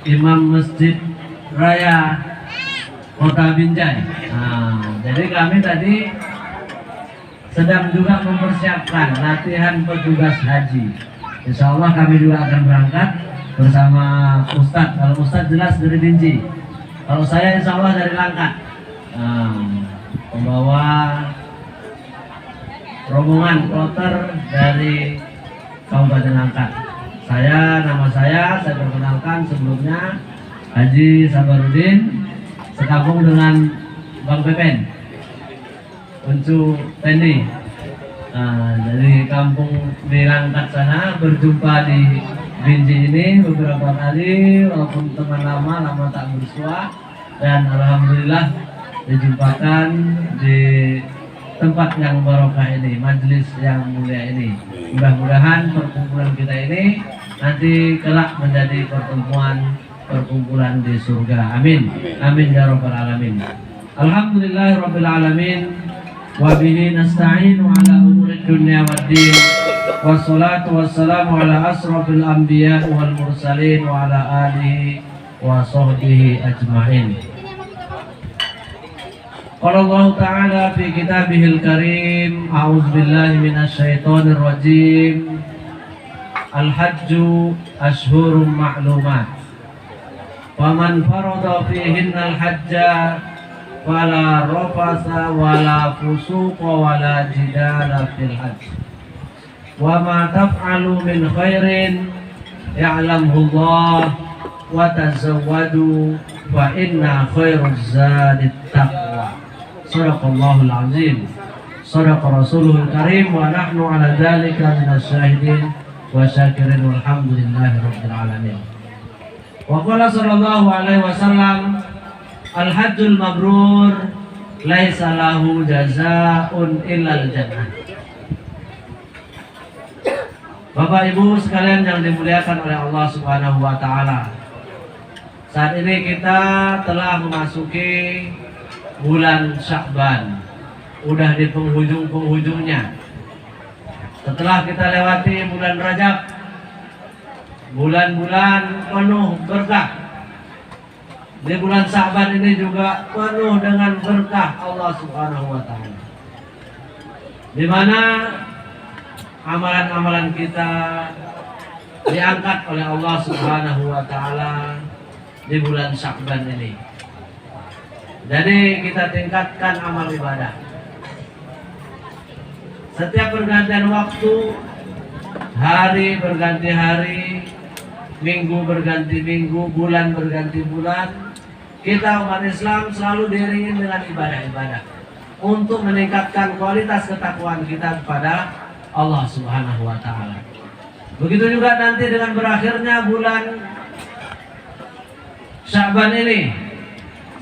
Imam Masjid Raya Kota Binjai. Nah, jadi kami tadi sedang juga mempersiapkan latihan petugas haji. Insya Allah kami juga akan berangkat bersama Ustadz. Kalau Ustadz jelas dari Binjai, kalau saya insya Allah dari Langkat. Pembawa rombongan kloter dari Kabupaten Langkat. Nama saya perkenalkan sebelumnya Haji Sabarudin, sekabung dengan Bang Pepen, Uncu Tendi. Dari kampung di Langkat sana berjumpa di Binjai ini beberapa kali, walaupun teman lama tak bersua, dan alhamdulillah dijumpakan di tempat yang barokah ini, majelis yang mulia ini. Mudah-mudahan perkumpulan kita ini nanti kelak menjadi perkumpulan di surga. Amin. Amin ya rabbal alamin. Alhamdulillah rabbil alamin. Wa bihi nasta'inu ala umuri dunya waddin. Wassalatu wassalamu ala asrafil anbiya wal mursalin wa ala alihi wa sahbihi ajma'in. Qala Allah Ta'ala fi kitabihil karim, a'udzu billahi minasy syaithanir rajim. Al-hajju ashhurum ma'lumat. Faman farada fihinna al-hajja fala rafasa wala fusuqa wala jidala fil hajj. Wa ma taf'alu min khairin ya'lamhu Allah wa tazawwadu fa inna khairuz zadit taqwa. Sadaqallahul azim. Sadaqa Rasulul Karim wa nahnu ala dzalika minas syahidin wa syakirin walhamdulillahi rabbil alamin. Wa qala sallallahu alaihi wasallam, al-hajjul mabrur laisa lahu jazaa'un illal jannah. Bapak Ibu sekalian yang dimuliakan oleh Allah Subhanahu wa taala. Saat ini kita telah memasuki bulan Sya'ban, udah di penghujung-penghujungnya. Setelah kita lewati bulan Rajab, bulan-bulan penuh berkah. Di bulan Sya'ban ini juga penuh dengan berkah Allah Subhanahu wa taala. Di mana amalan-amalan kita diangkat oleh Allah Subhanahu wa taala di bulan Sya'ban ini. Jadi kita tingkatkan amal ibadah. Setiap pergantian waktu, hari berganti hari, minggu berganti minggu, bulan berganti bulan, kita umat Islam selalu diiringi dengan ibadah-ibadah untuk meningkatkan kualitas ketakwaan kita kepada Allah Subhanahu wa taala. Begitu juga nanti dengan berakhirnya bulan Sya'ban ini,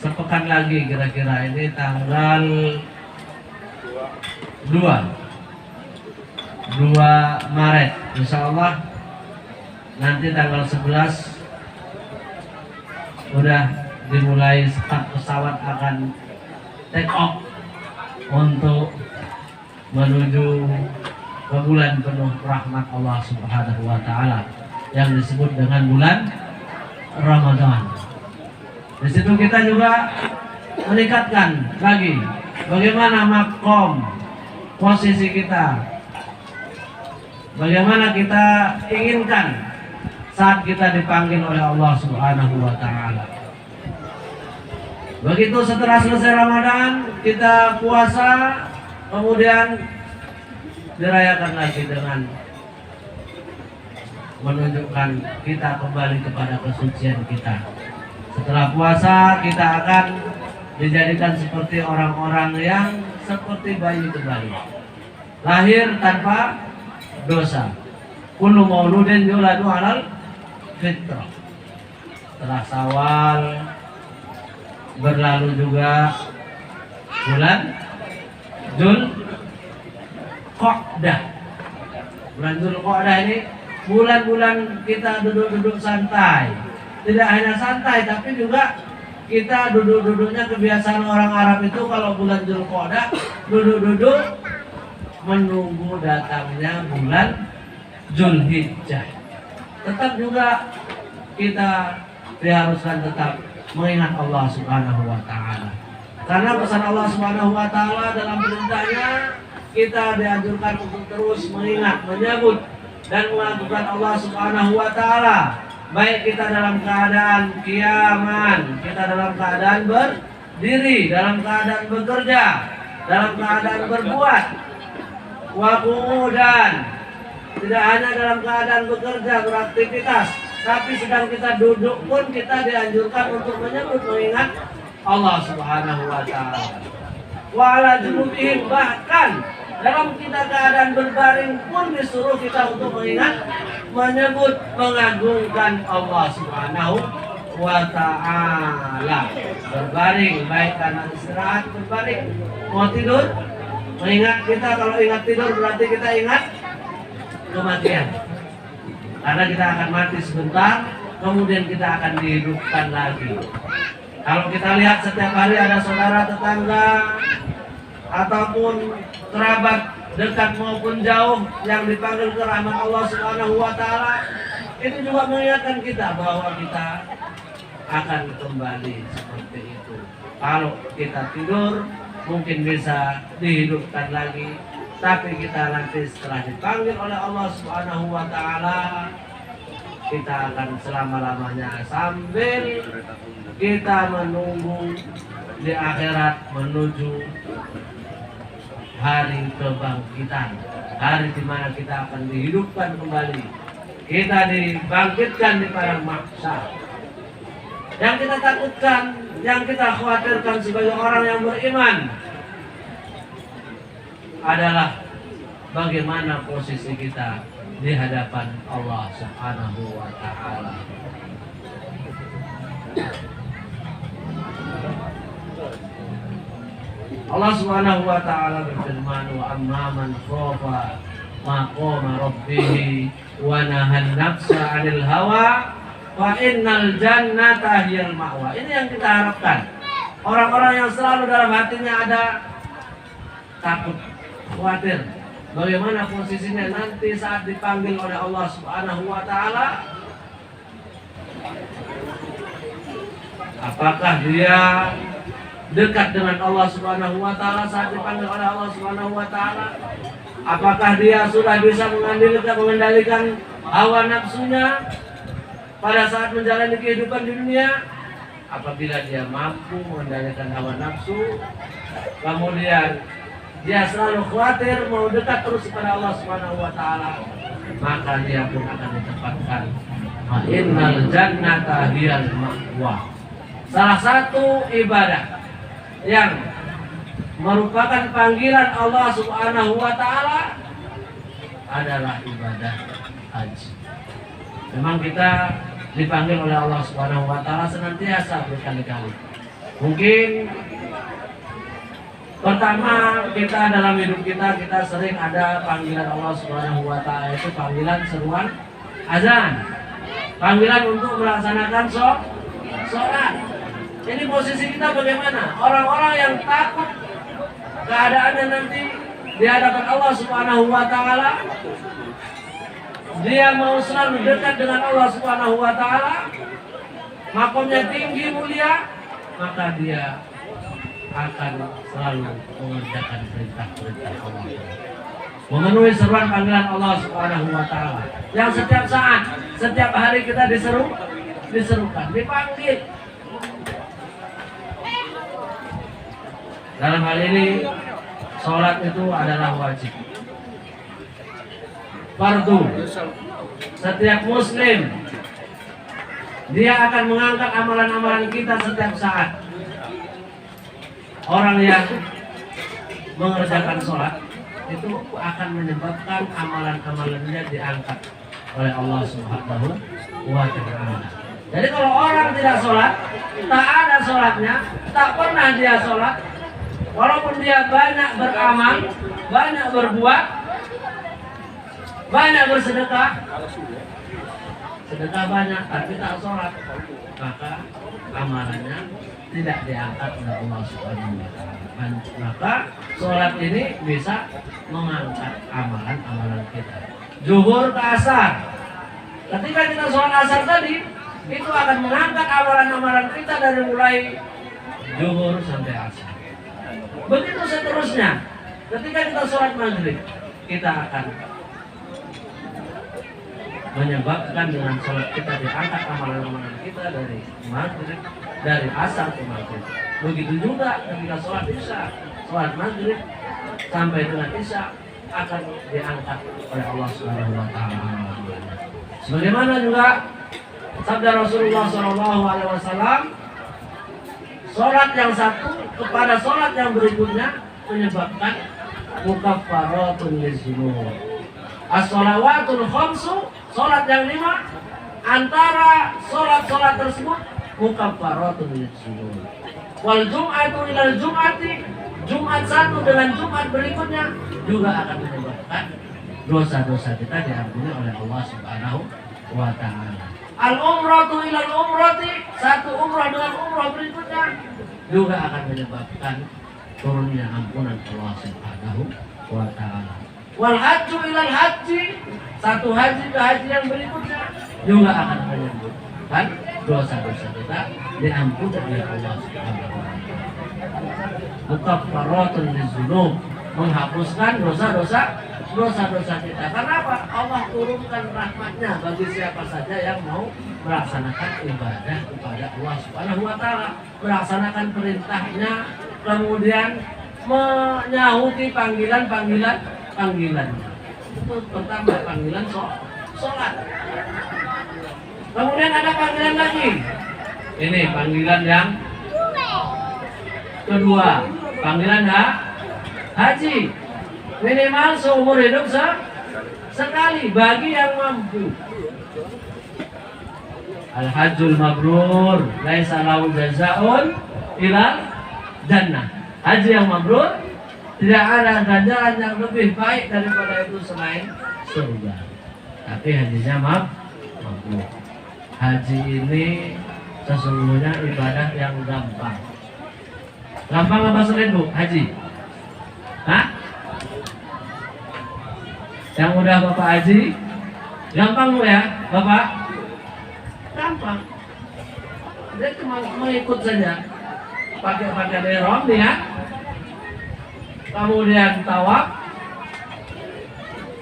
sepekan lagi kira-kira ini tanggal 2 Maret, insya Allah nanti tanggal 11 udah dimulai start pesawat akan take off untuk menuju ke bulan penuh rahmat Allah Subhanahu wa taala yang disebut dengan bulan Ramadan. Di situ kita juga meningkatkan lagi bagaimana makom posisi kita, bagaimana kita inginkan saat kita dipanggil oleh Allah Subhanahu wa taala. Begitu setelah selesai Ramadan, kita puasa, kemudian dirayakan lagi dengan menunjukkan kita kembali kepada kesucian kita. Setelah puasa kita akan dijadikan seperti orang-orang yang seperti bayi kembali, lahir tanpa dosa. Kullu mauludin yuladu alal fitrah. Setelah Syawal berlalu juga bulan Dzulqa'dah. Bulan Dzulqa'dah ini bulan-bulan kita duduk-duduk santai. Tidak hanya santai, tapi juga kita duduk-duduknya kebiasaan orang Arab itu kalau bulan Dzulqa'dah duduk-duduk menunggu datangnya bulan Dzulhijjah. Tetap juga kita diharuskan tetap mengingat Allah Subhanahu wa taala. Karena pesan Allah Subhanahu wa taala dalam perintahnya, kita dianjurkan untuk terus mengingat, menyebut dan melakukan Allah Subhanahu wa taala. Baik kita dalam keadaan kiaman, kita dalam keadaan berdiri, dalam keadaan bekerja, dalam keadaan berbuat, dan tidak hanya dalam keadaan bekerja, beraktivitas, tapi sedang kita duduk pun kita dianjurkan untuk menyebut, mengingat Allah Subhanahu wa taala. Wa ala junubihim, bahkan dalam kita keadaan berbaring pun disuruh kita untuk mengingat, menyebut, mengagungkan Allah Subhanahu wa ta'ala. Berbaring, baik karena istirahat, berbaring, mau tidur, mengingat, kita kalau ingat tidur berarti kita ingat kematian. Karena kita akan mati sebentar, kemudian kita akan dihidupkan lagi. Kalau kita lihat setiap hari ada saudara, tetangga, ataupun kerabat dekat maupun jauh yang dipanggil ke rahmat Allah Subhanahu wa taala, itu juga mengingatkan kita bahwa kita akan kembali seperti itu. Kalau kita tidur mungkin bisa dihidupkan lagi, tapi kita nanti setelah dipanggil oleh Allah Subhanahu wa taala, kita akan selama-lamanya sambil kita menunggu di akhirat menuju hari kebangkitan, hari di mana kita akan dihidupkan kembali, kita dibangkitkan di padang mahsyar. Yang kita takutkan, yang kita khawatirkan sebagai orang yang beriman adalah bagaimana posisi kita di hadapan Allah Subhanahu wa taala. Allah Subhanahu wa taala berfirman, wa amma man khafa maqama rabbih wa nahan nafsa 'anil hawa fa innal jannata hiyal ma'wa. Ini yang kita harapkan. Orang-orang yang selalu dalam hatinya ada takut, khawatir bagaimana posisinya nanti saat dipanggil oleh Allah Subhanahu wa taala. Apakah dia dekat dengan Allah Subhanahu wa taala saat dipanggil oleh Allah Subhanahu wa taala? Apakah dia sudah bisa mengendalikan hawa nafsunya pada saat menjalani kehidupan di dunia? Apabila dia mampu mengendalikan hawa nafsu, kemudian dia selalu khawatir mau dekat terus kepada Allah Subhanahu wa taala, maka dia pun akan ditempatkan innal jannata hiyal ma'wa. Salah satu ibadah yang merupakan panggilan Allah Subhanahu wa taala adalah ibadah haji. Memang kita dipanggil oleh Allah Subhanahu wa taala senantiasa berkali-kali. Mungkin pertama kita dalam hidup kita sering ada panggilan Allah Subhanahu wa taala, itu panggilan seruan azan. Panggilan untuk melaksanakan sholat. Ini posisi kita bagaimana? Orang-orang yang takut keadaannya nanti di hadapan Allah Subhanahu wa taala, dia mau selalu dekat dengan Allah Subhanahu wa taala, makomnya tinggi mulia, maka dia akan selalu mengerjakan perintah-perintah Allah, memenuhi seruan panggilan Allah Subhanahu wa taala yang setiap saat, setiap hari kita diserukan, dipanggil. Dalam hal ini sholat itu adalah wajib, fardu. Setiap muslim dia akan mengangkat amalan-amalan kita setiap saat. Orang yang mengerjakan sholat itu akan menyebabkan amalan-amalannya diangkat oleh Allah Subhanahu wa ta'ala. Jadi kalau orang tidak sholat, tak ada sholatnya, tak pernah dia sholat, walaupun dia banyak beramal, banyak berbuat, banyak bersedekah, sedekah banyak tapi tak sholat, maka amalannya tidak diangkat oleh Allah Subhanahu wa ta'ala. Maka sholat ini bisa mengangkat amalan-amalan kita. Zuhur ke asar, ketika kita sholat asar tadi, itu akan mengangkat amalan-amalan kita dari mulai zuhur sampai asar. Begitu seterusnya. Ketika kita sholat maghrib, kita akan menyebabkan dengan sholat kita diangkat amalan-amalan kita dari maghrib, dari asar ke maghrib. Begitu juga ketika sholat isya, sholat maghrib sampai dengan isya akan diangkat oleh Allah Subhanahu wa taala. Sebagaimana juga sabda Rasulullah SAW, sholat yang satu kepada sholat yang berikutnya menyebabkan mukaffaratun lidzunub. As-shalawatul khamsu, sholat yang 5, antara sholat-sholat tersebut mukaffaratun lidzunub. Wal jum'atu ilal jum'ati, Jumat satu dengan Jumat berikutnya juga akan menyebabkan dosa-dosa kita diampuni oleh Allah Subhanahu wa taala. Al umratu ilal umrati, satu umrah dengan umrah berikutnya juga akan menyebabkan turunnya ampunan Allah Subhanahu wa taala. Wal hajju ilal haji, satu haji ke haji yang berikutnya juga akan menyebabkan dosa-dosa kita diampuni oleh Allah Subhanahu wa taala. Mukaffaratun lidzunub, menghapuskan dosa-dosa kita. Karena apa? Allah turunkan rahmatnya bagi siapa saja yang mau melaksanakan ibadah kepada Allah Subhanahu wa taala, melaksanakan perintahnya, kemudian menyahuti panggilan-panggilan. Itu pertama panggilan sholat. Kemudian ada panggilan lagi. Ini panggilan yang kedua, panggilan haji. Minimal seumur hidup sekali bagi yang mampu. Al-hajjul mabrur laisa lahu jazaa'un ilal jannah. Haji yang mabrur tidak ada ganjaran yang lebih baik daripada itu selain surga. Tapi hajinya mabrur. Haji ini sesungguhnya ibadah yang gampang. Gampang apa sulit, Bu? Haji? Hah? Yang udah Bapak haji? Gampang, Bu, ya, Bapak? Gampang. Dia cuma mengikut saja. Pakai ihram ya. Kemudian tawaf.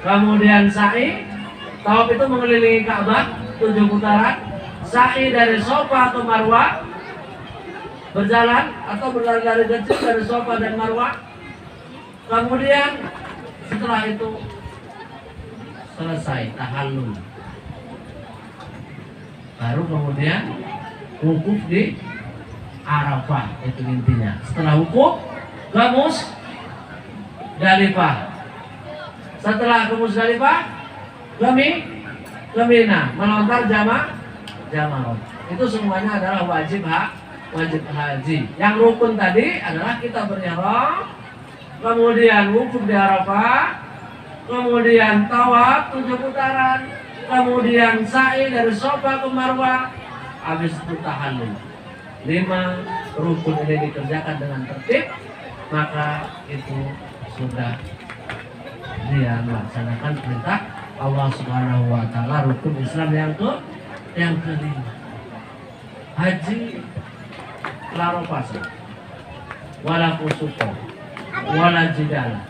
Kemudian sa'i. Tawaf itu mengelilingi Ka'bah 7 putaran. Sa'i dari Safa ke Marwah, berjalan atau berlari-lari kecil dari Safa dan Marwah. Kemudian setelah itu selesai tahallul, baru kemudian wukuf di Arafah. Itu intinya. Setelah wukuf ke Musdalifah. Setelah ke Musdalifah ke Mina, melontar jamaah. Itu semuanya adalah wajib haji. Yang rukun tadi adalah kita berihram, kemudian wukuf di Arafah, kemudian tawaf 7 putaran, kemudian sa'i dari Safa ke Marwah, habis itu tahallul. 5 rukun ini dikerjakan dengan tertib, maka itu sudah dia melaksanakan perintah Allah Subhanahu wa taala, rukun Islam yang kelima. Haji la rafasa wala fusuqa wala jidala.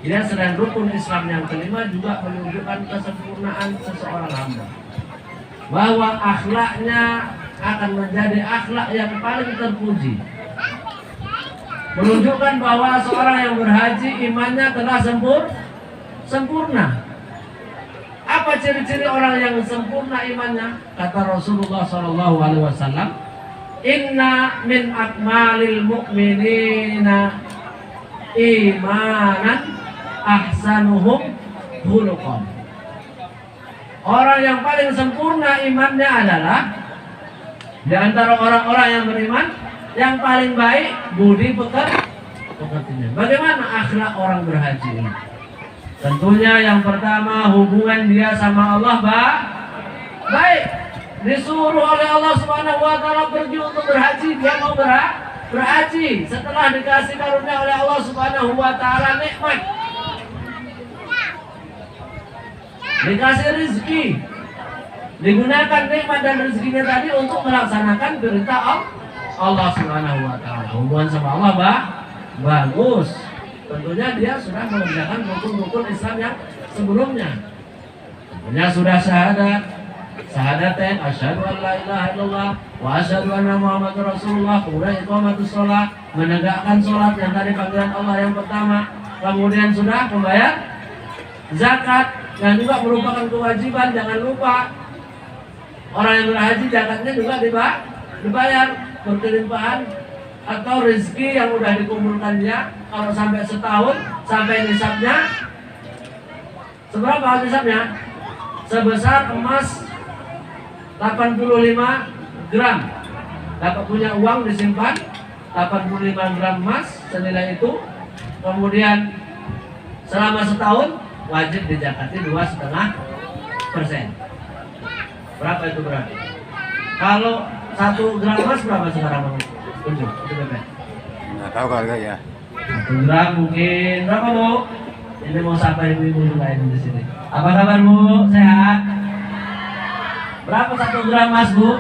Dia selain rukun Islam yang kelima juga menunjukkan kesempurnaan seseorang hamba, bahwa akhlaknya akan menjadi akhlak yang paling terpuji, menunjukkan bahwa seorang yang berhaji imannya telah sempurna. Apa ciri-ciri orang yang sempurna imannya? Kata Rasulullah SAW, inna min akmalil mu'minina imanan ahsanuhum khuluqan. Orang yang paling sempurna imannya adalah di antara orang-orang yang beriman, yang paling baik budi pekertinya. Bagaimana akhlak orang berhaji ini? Tentunya yang pertama, hubungan dia sama Allah baik. Disuruh oleh Allah Subhanahu wa taala pergi untuk berhaji, dia mau berhaji setelah dikasih karunia oleh Allah Subhanahu wa taala nikmat, dikasih rezeki, Digunakan nikmat dan rezekinya tadi untuk melaksanakan perintah Allah Subhanahu wa taala. Hubungan sama Allah bagus. Tentunya dia sudah mengerjakan rukun-rukun Islam yang sebelumnya. Tentunya sudah syahadatain asyhadu an la ilaha illallah wa asyhadu anna muhammadar rasulullah, kemudian iqamatus shalah, menegakkan salat yang tadi panggilan Allah yang pertama, kemudian sudah membayar zakat yang juga merupakan kewajiban. Jangan lupa orang yang berhaji zakatnya juga dibayar. Berkelimpahan atau rezeki yang udah dikumpulkannya kalau sampai setahun sampai nisabnya seberapa nisabnya? Sebesar emas 85 gram. Dapat punya uang disimpan 85 gram emas senilai itu, kemudian selama setahun wajib dizakati 2,5%. Berapa itu berarti? Kalau 1 gram emas berapa sekarang Bang? Tunjuk, itu berapa? Nggak tahu harganya. 1 gram mungkin berapa Bu? Ini mau sapa ibu-ibu lain di sini. Apa kabar Bu? Sehat? Berapa 1 gram emas Bu?